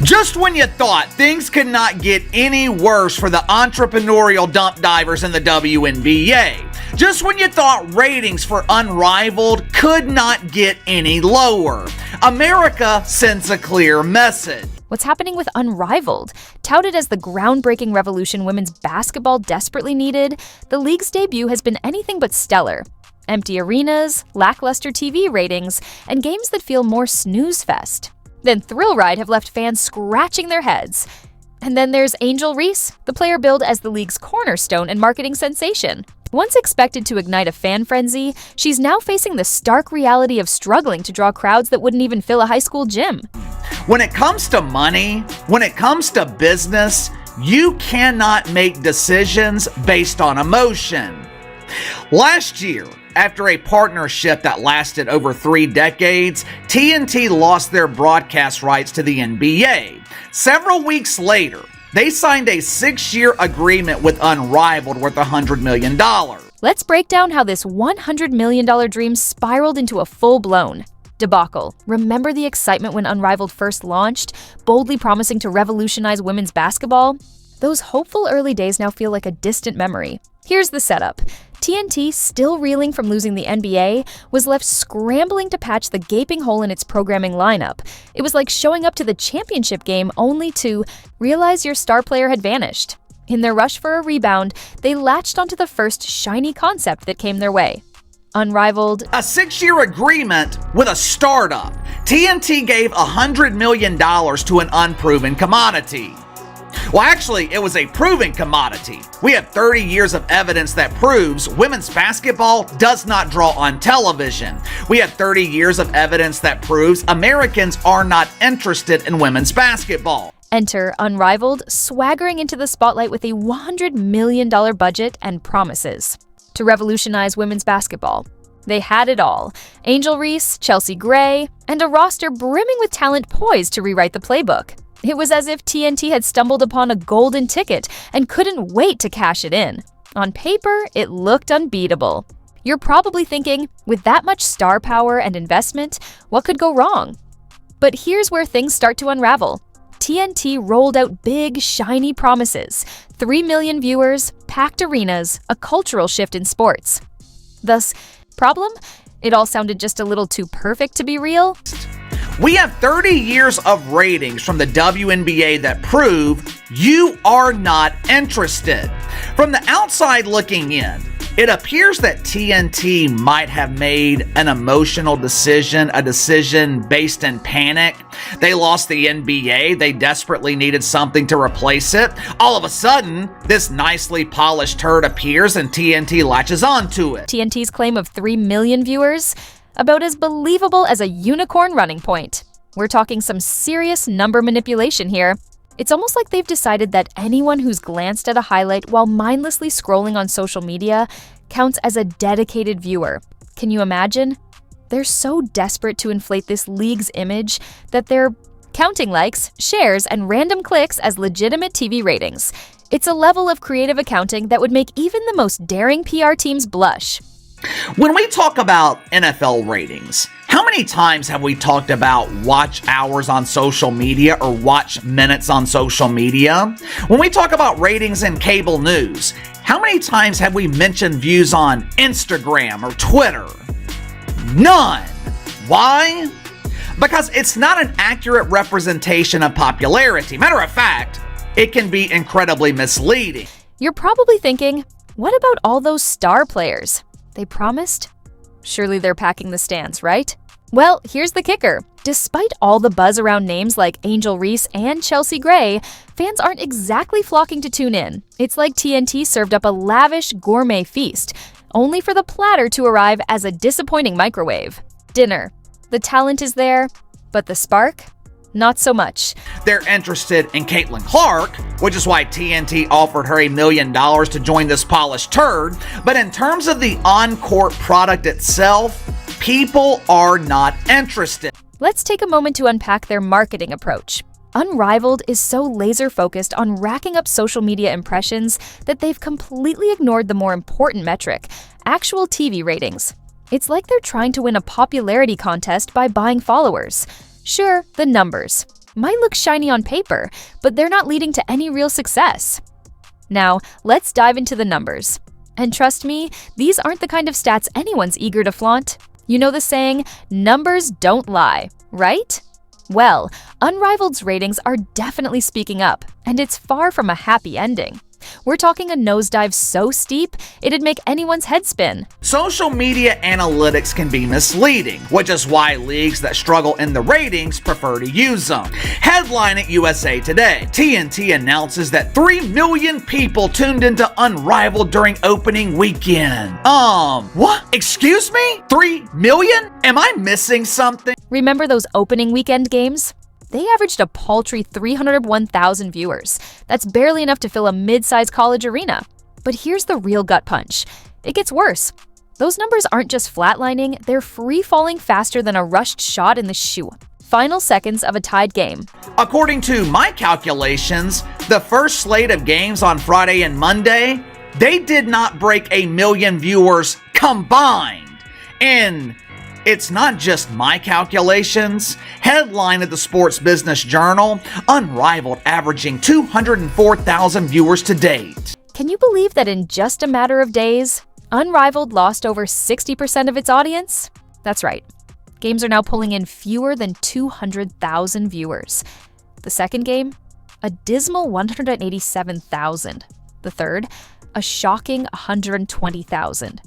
Just when you thought things could not get any worse for the entrepreneurial dump divers in the WNBA, just when you thought ratings for Unrivaled could not get any lower, America sends a clear message. What's happening with Unrivaled? Touted as the groundbreaking revolution women's basketball desperately needed, the league's debut has been anything but stellar. Empty arenas, lackluster TV ratings, and games that feel more snooze-fest. Then Thrill Ride have left fans scratching their heads. And then there's Angel Reese, the player billed as the league's cornerstone and marketing sensation. Once expected to ignite a fan frenzy, she's now facing the stark reality of struggling to draw crowds that wouldn't even fill a high school gym. When it comes to money, when it comes to business, you cannot make decisions based on emotion. Last year, after a partnership that lasted over 3 decades, TNT lost their broadcast rights to the NBA. Several weeks later, they signed a 6-year agreement with Unrivaled worth $100 million. Let's break down how this $100 million dream spiraled into a full-blown debacle. Remember the excitement when Unrivaled first launched, boldly promising to revolutionize women's basketball? Those hopeful early days now feel like a distant memory. Here's the setup. TNT, still reeling from losing the NBA, was left scrambling to patch the gaping hole in its programming lineup. It was like showing up to the championship game only to realize your star player had vanished. In their rush for a rebound, they latched onto the first shiny concept that came their way. Unrivaled. A 6-year agreement with a startup. TNT gave $100 million to an unproven commodity. Well, actually, it was a proven commodity. We have 30 years of evidence that proves women's basketball does not draw on television. We have 30 years of evidence that proves Americans are not interested in women's basketball. Enter Unrivaled, swaggering into the spotlight with a $100 million budget and promises to revolutionize women's basketball. They had it all: Angel Reese, Chelsea Gray, and a roster brimming with talent poised to rewrite the playbook. It was as if TNT had stumbled upon a golden ticket and couldn't wait to cash it in. On paper, it looked unbeatable. You're probably thinking, with that much star power and investment, what could go wrong? But here's where things start to unravel. TNT rolled out big, shiny promises: 3 million viewers, packed arenas, a cultural shift in sports. Thus, problem? It all sounded just a little too perfect to be real. We have 30 years of ratings from the WNBA that prove you are not interested. From the outside looking in, it appears that TNT might have made an emotional decision, a decision based in panic. They lost the NBA. They desperately needed something to replace it. All of a sudden, this nicely polished turd appears and TNT latches onto it. TNT's claim of 3 million viewers? About as believable as a unicorn running point. We're talking some serious number manipulation here. It's almost like they've decided that anyone who's glanced at a highlight while mindlessly scrolling on social media counts as a dedicated viewer. Can you imagine? They're so desperate to inflate this league's image that they're counting likes, shares, and random clicks as legitimate TV ratings. It's a level of creative accounting that would make even the most daring PR teams blush. When we talk about NFL ratings, how many times have we talked about watch hours on social media or watch minutes on social media? When we talk about ratings in cable news, how many times have we mentioned views on Instagram or Twitter? None. Why? Because it's not an accurate representation of popularity. Matter of fact, it can be incredibly misleading. You're probably thinking, what about all those star players? They promised? Surely they're packing the stands, right? Well, here's the kicker. Despite all the buzz around names like Angel Reese and Chelsea Gray, fans aren't exactly flocking to tune in. It's like TNT served up a lavish gourmet feast, only for the platter to arrive as a disappointing microwave dinner. The talent is there, but the spark? Not so much. They're interested in Caitlin Clark, which is why TNT offered her $1 million to join this polished turd. But in terms of the on-court product itself, people are not interested. Let's take a moment to unpack their marketing approach. Unrivaled is so laser-focused on racking up social media impressions that they've completely ignored the more important metric: actual TV ratings. It's like they're trying to win a popularity contest by buying followers. Sure, the numbers. might look shiny on paper, but they're not leading to any real success. Now, let's dive into the numbers. And trust me, these aren't the kind of stats anyone's eager to flaunt. You know the saying, numbers don't lie, right? Well, Unrivaled's ratings are definitely speaking up, and it's far from a happy ending. We're talking a nosedive so steep, it'd make anyone's head spin. Social media analytics can be misleading, which is why leagues that struggle in the ratings prefer to use them. Headline at USA Today, TNT announces that 3 million people tuned into Unrivaled during opening weekend. What? Excuse me? 3 million? Am I missing something? Remember those opening weekend games? They averaged a paltry 301,000 viewers. That's barely enough to fill a mid-sized college arena. But here's the real gut punch. It gets worse. Those numbers aren't just flatlining, they're free-falling faster than a rushed shot in the shoe. Final seconds of a tied game. According to my calculations, the first slate of games on Friday and Monday, they did not break 1 million viewers combined. And it's not just my calculations. Headline of the Sports Business Journal, Unrivaled averaging 204,000 viewers to date. Can you believe that in just a matter of days, Unrivaled lost over 60% of its audience? That's right. Games are now pulling in fewer than 200,000 viewers. The second game, a dismal 187,000. The third, a shocking 120,000.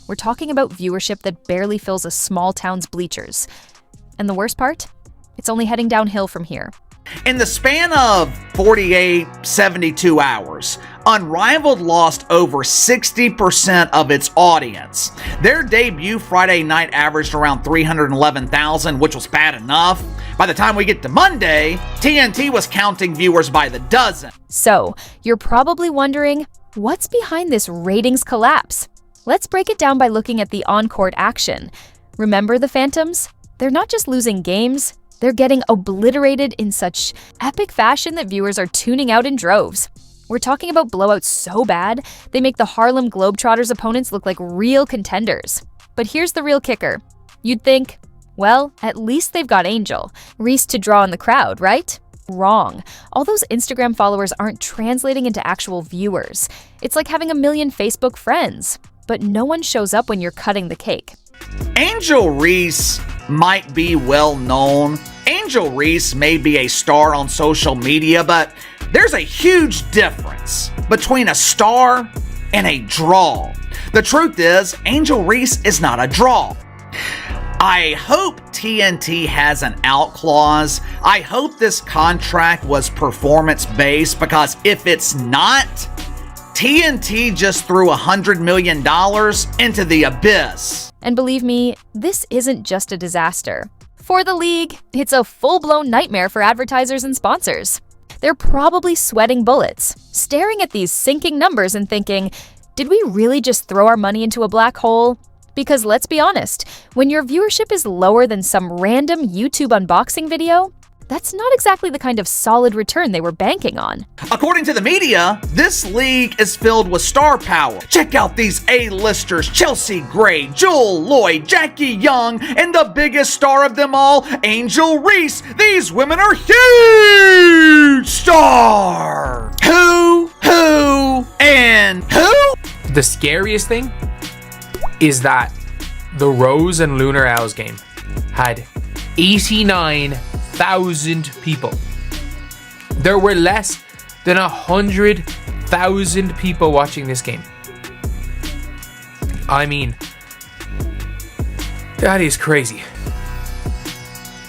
We're talking about viewership that barely fills a small town's bleachers. And the worst part? It's only heading downhill from here. In the span of 72 hours, Unrivaled lost over 60% of its audience. Their debut Friday night averaged around 311,000, which was bad enough. By the time we get to Monday, TNT was counting viewers by the dozen. So, you're probably wondering, what's behind this ratings collapse? Let's break it down by looking at the on-court action. Remember the Phantoms? They're not just losing games, they're getting obliterated in such epic fashion that viewers are tuning out in droves. We're talking about blowouts so bad, they make the Harlem Globetrotters' opponents look like real contenders. But here's the real kicker. You'd think, well, at least they've got Angel Reese to draw in the crowd, right? Wrong. All those Instagram followers aren't translating into actual viewers. It's like having 1 million Facebook friends, but no one shows up when you're cutting the cake. Angel Reese might be well known. Angel Reese may be a star on social media, but there's a huge difference between a star and a draw. The truth is, Angel Reese is not a draw. I hope TNT has an out clause. I hope this contract was performance-based, because if it's not, TNT just threw $100 million into the abyss. And believe me, this isn't just a disaster. For the league, it's a full-blown nightmare for advertisers and sponsors. They're probably sweating bullets, staring at these sinking numbers and thinking, did we really just throw our money into a black hole? Because let's be honest, when your viewership is lower than some random YouTube unboxing video, that's not exactly the kind of solid return they were banking on. According to the media, this league is filled with star power. Check out these A-listers: Chelsea Gray, Joel Lloyd, Jackie Young, and the biggest star of them all, Angel Reese. These women are huge stars. Who, and who? The scariest thing is that the Rose and Lunar Owls game had 89,000 people. There were less than 100,000 people watching this game. I mean, that is crazy.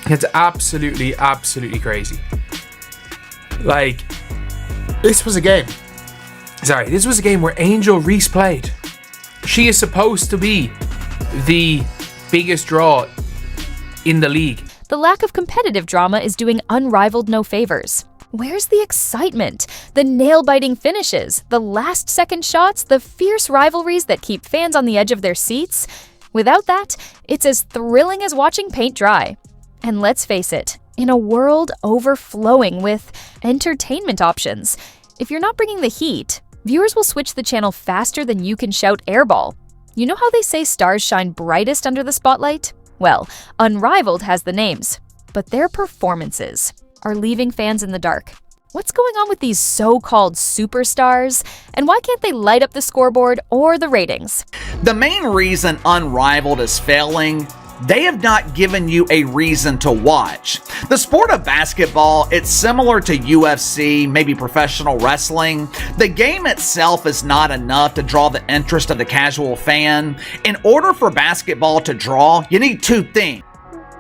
It's absolutely crazy. Like, this was a game where Angel Reese played. She is supposed to be the biggest draw in the league. The lack of competitive drama is doing Unrivaled no favors. Where's the excitement? The nail-biting finishes, the last-second shots, the fierce rivalries that keep fans on the edge of their seats? Without that, it's as thrilling as watching paint dry. And let's face it, in a world overflowing with entertainment options, if you're not bringing the heat, viewers will switch the channel faster than you can shout airball. You know how they say stars shine brightest under the spotlight? Well, Unrivaled has the names, but their performances. are leaving fans in the dark. What's going on with these so-called superstars, and why can't they light up the scoreboard or the ratings? The main reason Unrivaled is failing, they have not given you a reason to watch. The sport of basketball, it's similar to UFC, maybe professional wrestling. The game itself is not enough to draw the interest of the casual fan. In order for basketball to draw, you need two things.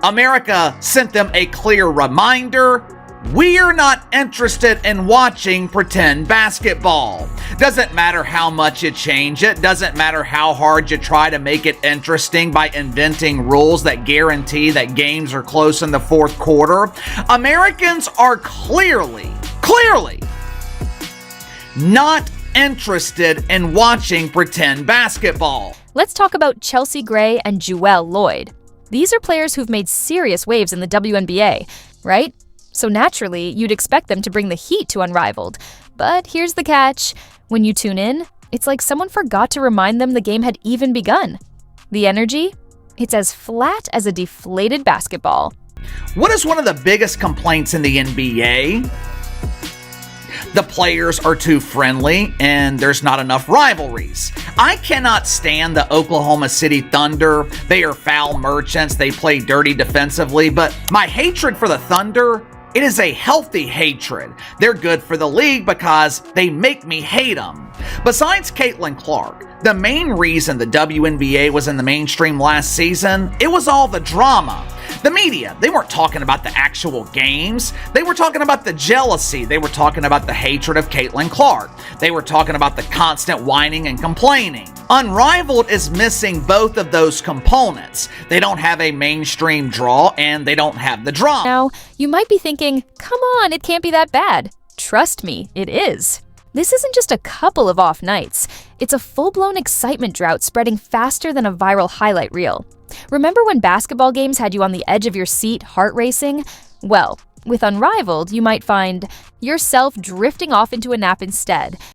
America sent them a clear reminder: we're not interested in watching pretend basketball. Doesn't matter how much you change it, doesn't matter how hard you try to make it interesting by inventing rules that guarantee that games are close in the fourth quarter. Americans are clearly not interested in watching pretend basketball. Let's talk about Chelsea Gray and Jewell Loyd. These are players who've made serious waves in the WNBA, right? So naturally, you'd expect them to bring the heat to Unrivaled. But here's the catch. When you tune in, it's like someone forgot to remind them the game had even begun. The energy? It's as flat as a deflated basketball. What is one of the biggest complaints in the NBA? The players are too friendly and there's not enough rivalries. I cannot stand the Oklahoma City Thunder. They are foul merchants. They play dirty defensively, but my hatred for the Thunder, it is a healthy hatred. They're good for the league because they make me hate them. Besides Caitlin Clark, the main reason the WNBA was in the mainstream last season, it was all the drama. The media, they weren't talking about the actual games. They were talking about the jealousy. They were talking about the hatred of Caitlin Clark. They were talking about the constant whining and complaining. Unrivaled is missing both of those components. They don't have a mainstream draw and they don't have the drama. Now, you might be thinking, come on, it can't be that bad. Trust me, it is. This isn't just a couple of off nights. It's a full-blown excitement drought spreading faster than a viral highlight reel. Remember when basketball games had you on the edge of your seat, heart racing? Well, with Unrivaled, you might find yourself drifting off into a nap instead,